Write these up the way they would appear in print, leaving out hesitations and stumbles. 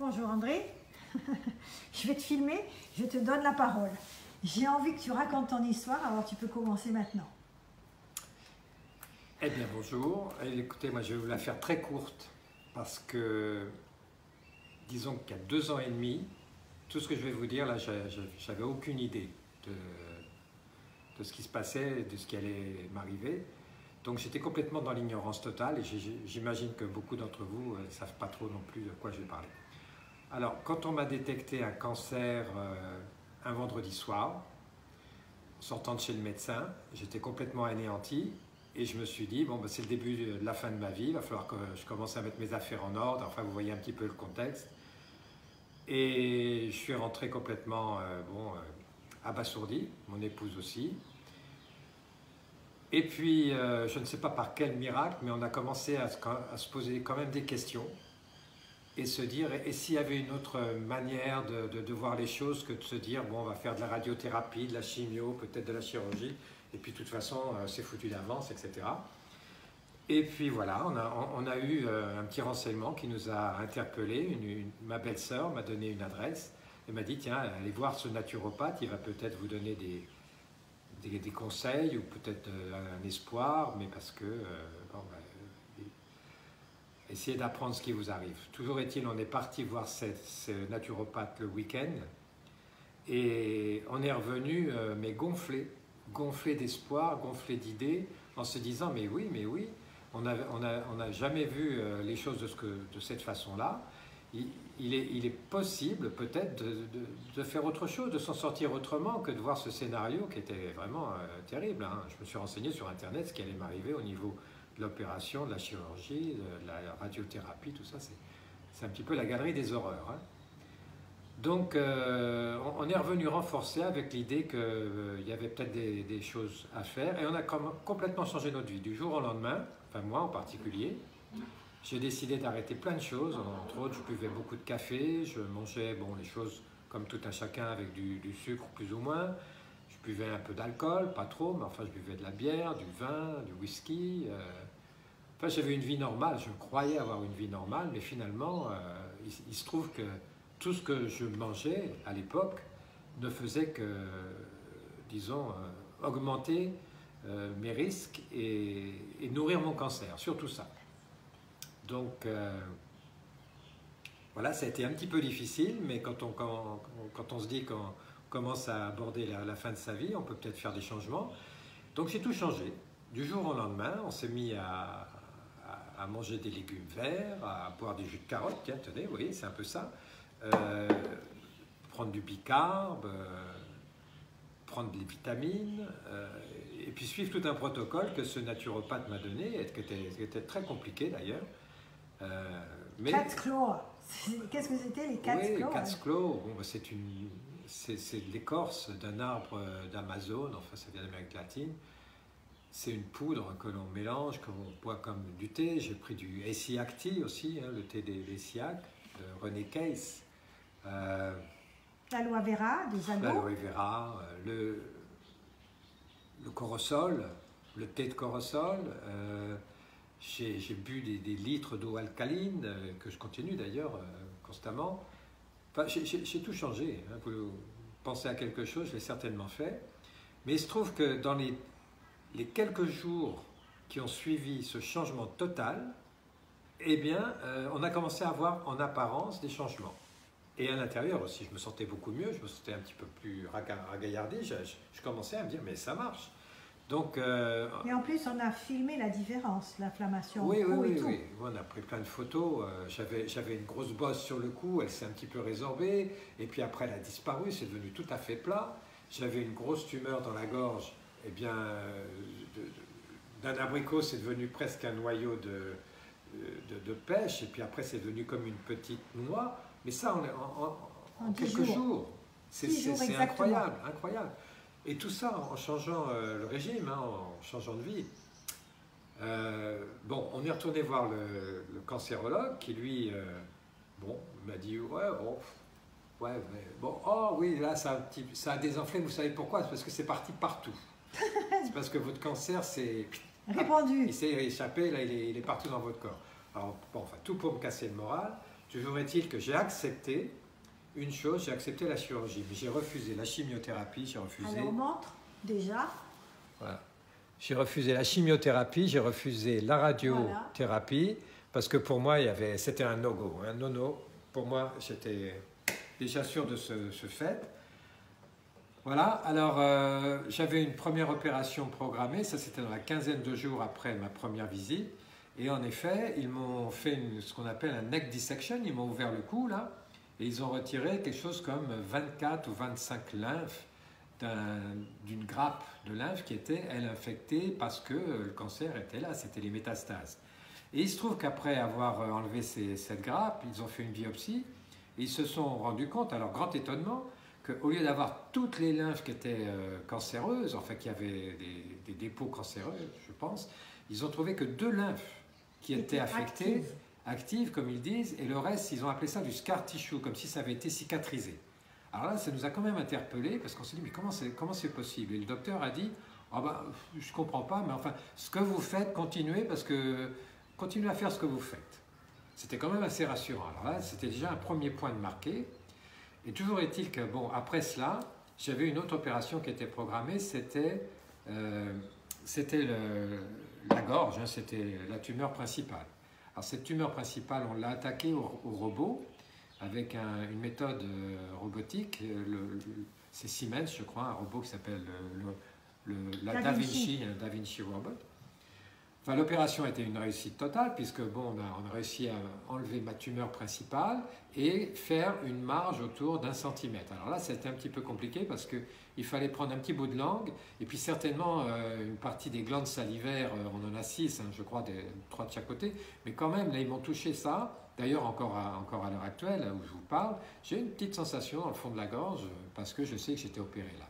bonjour André. Je vais te filmer, je te donne la parole. J'ai envie que tu racontes ton histoire, alors tu peux commencer maintenant. Eh bien bonjour, écoutez, moi je vais vous la faire très courte parce que disons qu'il y a 2 ans et demi, tout ce que je vais vous dire là, j'avais aucune idée de ce qui se passait, de ce qui allait m'arriver. Donc j'étais complètement dans l'ignorance totale et j'imagine que beaucoup d'entre vous ne savent pas trop non plus de quoi je vais parler. Alors quand on m'a détecté un cancer un vendredi soir, sortant de chez le médecin, j'étais complètement anéanti. Et je me suis dit, bon, ben, c'est le début de la fin de ma vie, il va falloir que je commence à mettre mes affaires en ordre. Enfin, vous voyez un petit peu le contexte. Et je suis rentré complètement abasourdi, mon épouse aussi. Et puis, je ne sais pas par quel miracle, mais on a commencé à se poser quand même des questions et se dire, et s'il y avait une autre manière de voir les choses que de se dire, bon, on va faire de la radiothérapie, de la chimio, peut-être de la chirurgie. Et puis de toute façon, c'est foutu d'avance, etc. Et puis voilà, on a eu un petit renseignement qui nous a interpellés. Ma belle-sœur m'a donné une adresse et m'a dit, tiens, allez voir ce naturopathe, il va peut-être vous donner des conseils ou peut-être un espoir, mais parce que, essayez d'apprendre ce qui vous arrive. Toujours est-il, on est parti voir ce naturopathe le week-end et on est revenu, mais gonflé d'espoir, gonflé d'idées, en se disant mais oui, on n'a jamais vu les choses de cette façon-là. Il est possible peut-être de faire autre chose, de s'en sortir autrement que de voir ce scénario qui était vraiment terrible. Hein. Je me suis renseigné sur Internet ce qui allait m'arriver au niveau de l'opération, de la chirurgie, de la radiothérapie, tout ça, c'est un petit peu la galerie des horreurs. Hein. Donc, on est revenu renforcé avec l'idée qu'il y avait peut-être des choses à faire et on a complètement changé notre vie du jour au lendemain, enfin moi en particulier. J'ai décidé d'arrêter plein de choses, entre autres je buvais beaucoup de café, je mangeais les choses comme tout un chacun avec du sucre plus ou moins, je buvais un peu d'alcool, pas trop, mais enfin je buvais de la bière, du vin, du whisky. Enfin j'avais une vie normale, je croyais avoir une vie normale, mais finalement il se trouve que tout ce que je mangeais à l'époque ne faisait que, disons, augmenter mes risques et nourrir mon cancer, surtout ça. Donc, voilà, ça a été un petit peu difficile, mais quand on se dit qu'on commence à aborder la fin de sa vie, on peut peut-être faire des changements. Donc j'ai tout changé. Du jour au lendemain, on s'est mis à manger des légumes verts, à boire du jus de carotte, tiens, tenez, vous voyez, c'est un peu ça. Prendre du bicarbe, prendre des vitamines, et puis suivre tout un protocole que ce naturopathe m'a donné, qui était très compliqué d'ailleurs. 4 clos. Qu'est-ce que c'était les 4 clos? Oui, 4 clos, bon, c'est l'écorce d'un arbre d'Amazon, enfin ça vient d'Amérique latine. C'est une poudre que l'on mélange, que l'on boit comme du thé. J'ai pris du Essiac Tea aussi, hein, le thé des Siac, de René Case. L'aloe vera, des anneaux. L'aloe vera, le corosol, le thé de corosol. J'ai bu des litres d'eau alcaline, que je continue d'ailleurs constamment. Enfin, j'ai tout changé. Hein. Vous pensez à quelque chose, je l'ai certainement fait. Mais il se trouve que dans les quelques jours qui ont suivi ce changement total, eh bien, on a commencé à avoir en apparence des changements. Et à l'intérieur aussi, je me sentais beaucoup mieux, je me sentais un petit peu plus ragaillardi, je commençais à me dire, mais ça marche. Donc, et en plus, on a filmé la différence, l'inflammation. Oui, on a pris plein de photos. J'avais une grosse bosse sur le cou, elle s'est un petit peu résorbée, et puis après elle a disparu, c'est devenu tout à fait plat. J'avais une grosse tumeur dans la gorge, et bien, d'un abricot, c'est devenu presque un noyau de pêche, et puis après c'est devenu comme une petite noix. Mais ça, en quelques jours. C'est incroyable, incroyable. Et tout ça en changeant le régime, hein, en changeant de vie. Bon, on est retourné voir le cancérologue qui, lui, m'a dit, oh oui, là, ça a désenflé, vous savez pourquoi? C'est parce que c'est parti partout. C'est parce que votre cancer s'est répandu. Il s'est échappé, là, il est partout dans votre corps. Alors, bon, enfin, tout pour me casser le moral. Toujours est-il que j'ai accepté une chose, j'ai accepté la chirurgie, mais j'ai refusé la chimiothérapie, j'ai refusé... Alors, montre, déjà. Voilà. J'ai refusé la chimiothérapie, j'ai refusé la radiothérapie, parce que pour moi, c'était un no-go, un no-no. Pour moi, j'étais déjà sûr de ce fait. Voilà, alors j'avais une première opération programmée, ça c'était dans la quinzaine de jours après ma première visite. Et en effet, ils m'ont fait ce qu'on appelle un neck dissection, ils m'ont ouvert le cou là, et ils ont retiré quelque chose comme 24 ou 25 lymphes d'une grappe de lymphe qui était, elle, infectée parce que le cancer était là, c'était les métastases. Et il se trouve qu'après avoir enlevé cette grappe, ils ont fait une biopsie, et ils se sont rendus compte, à leur grand étonnement, qu'au lieu d'avoir toutes les lymphes qui étaient cancéreuses, enfin qu'il y avait des dépôts cancéreux, je pense, ils ont trouvé que 2 lymphes qui étaient affectées, actives comme ils disent, et le reste, ils ont appelé ça du scar tissue, comme si ça avait été cicatrisé. Alors là, ça nous a quand même interpellés, parce qu'on s'est dit, mais comment c'est possible? Et le docteur a dit, oh ben, je ne comprends pas, mais enfin, ce que vous faites, continuez à faire ce que vous faites. C'était quand même assez rassurant. Alors là, c'était déjà un premier point de marqué. Et toujours est-il que, bon, après cela, j'avais une autre opération qui était programmée, c'était la gorge, hein, c'était la tumeur principale. Alors cette tumeur principale, on l'a attaquée au robot avec une méthode robotique, c'est Siemens, je crois, un robot qui s'appelle la Da Vinci Robot. Enfin, l'opération a été une réussite totale puisque bon, on a réussi à enlever ma tumeur principale et faire une marge autour d'1 centimètre. Alors là, c'était un petit peu compliqué parce qu'il fallait prendre un petit bout de langue et puis certainement une partie des glandes salivaires, on en a 6, hein, je crois, 3 de chaque côté, mais quand même, là, ils m'ont touché ça. D'ailleurs, encore à l'heure actuelle, où je vous parle, j'ai une petite sensation dans le fond de la gorge parce que je sais que j'étais opéré là.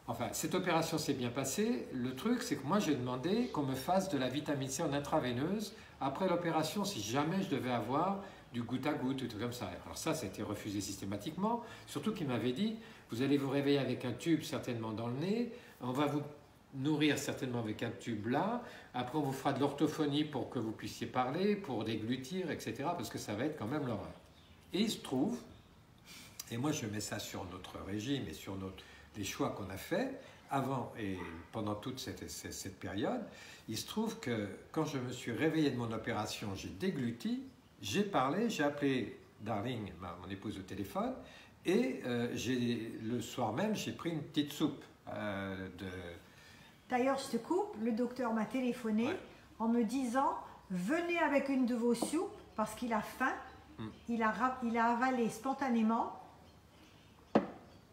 Enfin, cette opération s'est bien passée. Le truc, c'est que moi, j'ai demandé qu'on me fasse de la vitamine C en intraveineuse après l'opération, si jamais je devais avoir du goutte à goutte, ou tout comme ça. Alors ça a été refusé systématiquement, surtout qu'il m'avait dit, vous allez vous réveiller avec un tube certainement dans le nez, on va vous nourrir certainement avec un tube là, après on vous fera de l'orthophonie pour que vous puissiez parler, pour déglutir, etc., parce que ça va être quand même l'horreur. Et il se trouve, et moi je mets ça sur notre régime et sur les choix qu'on a faits avant et pendant toute cette période, il se trouve que quand je me suis réveillé de mon opération, j'ai dégluti, j'ai parlé, j'ai appelé Darling, mon épouse, au téléphone, et le soir même, j'ai pris une petite soupe D'ailleurs, je te coupe, le docteur m'a téléphoné en me disant « Venez avec une de vos soupes parce qu'il a faim, il a avalé spontanément. »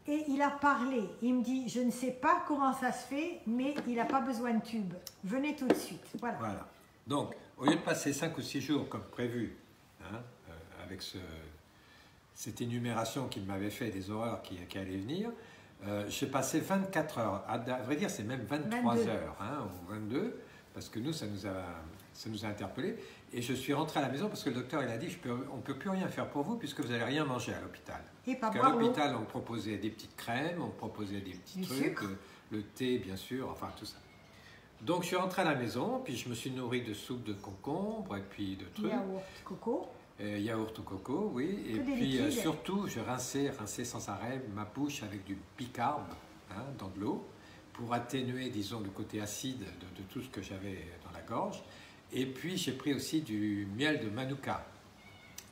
Et il a parlé, il me dit, je ne sais pas comment ça se fait, mais il n'a pas besoin de tube. Venez tout de suite. Voilà. Donc, au lieu de passer 5 ou 6 jours comme prévu, hein, avec cette énumération qu'il m'avait fait des horreurs qui allaient venir, j'ai passé 24 heures. À vrai dire, c'est même 23 heures, hein, ou 22, parce que nous, ça nous a interpellés. Et je suis rentré à la maison parce que le docteur il a dit on ne peut plus rien faire pour vous puisque vous n'allez rien manger à l'hôpital. Parce qu'à l'hôpital, on proposait des petites crèmes, on proposait des petits trucs, le thé bien sûr, enfin tout ça. Donc je suis rentré à la maison, puis je me suis nourri de soupe de concombre et puis de trucs. Yaourt coco. Yaourt au coco, oui. Et puis surtout, je rinçais sans arrêt ma bouche avec du bicarbe, hein, dans de l'eau, pour atténuer, disons, le côté acide de tout ce que j'avais dans la gorge. Et puis j'ai pris aussi du miel de Manuka.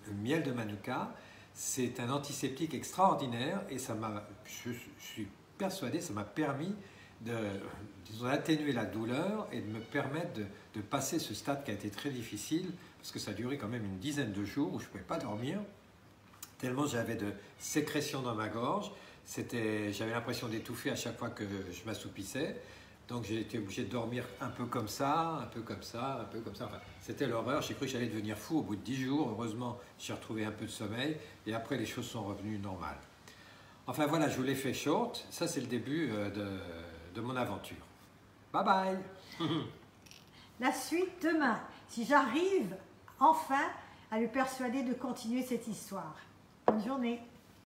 Le miel de Manuka, c'est un antiseptique extraordinaire et je suis persuadé, ça m'a permis d'atténuer la douleur et de me permettre de passer ce stade qui a été très difficile parce que ça a duré quand même une dizaine de jours où je ne pouvais pas dormir tellement j'avais de sécrétions dans ma gorge. J'avais l'impression d'étouffer à chaque fois que je m'assoupissais. Donc j'ai été obligé de dormir un peu comme ça, un peu comme ça, un peu comme ça. Enfin, c'était l'horreur, j'ai cru que j'allais devenir fou au bout de 10 jours. Heureusement, j'ai retrouvé un peu de sommeil et après les choses sont revenues normales. Enfin voilà, je vous l'ai fait short. Ça c'est le début de mon aventure. Bye bye. La suite demain, si j'arrive enfin à le persuader de continuer cette histoire. Bonne journée.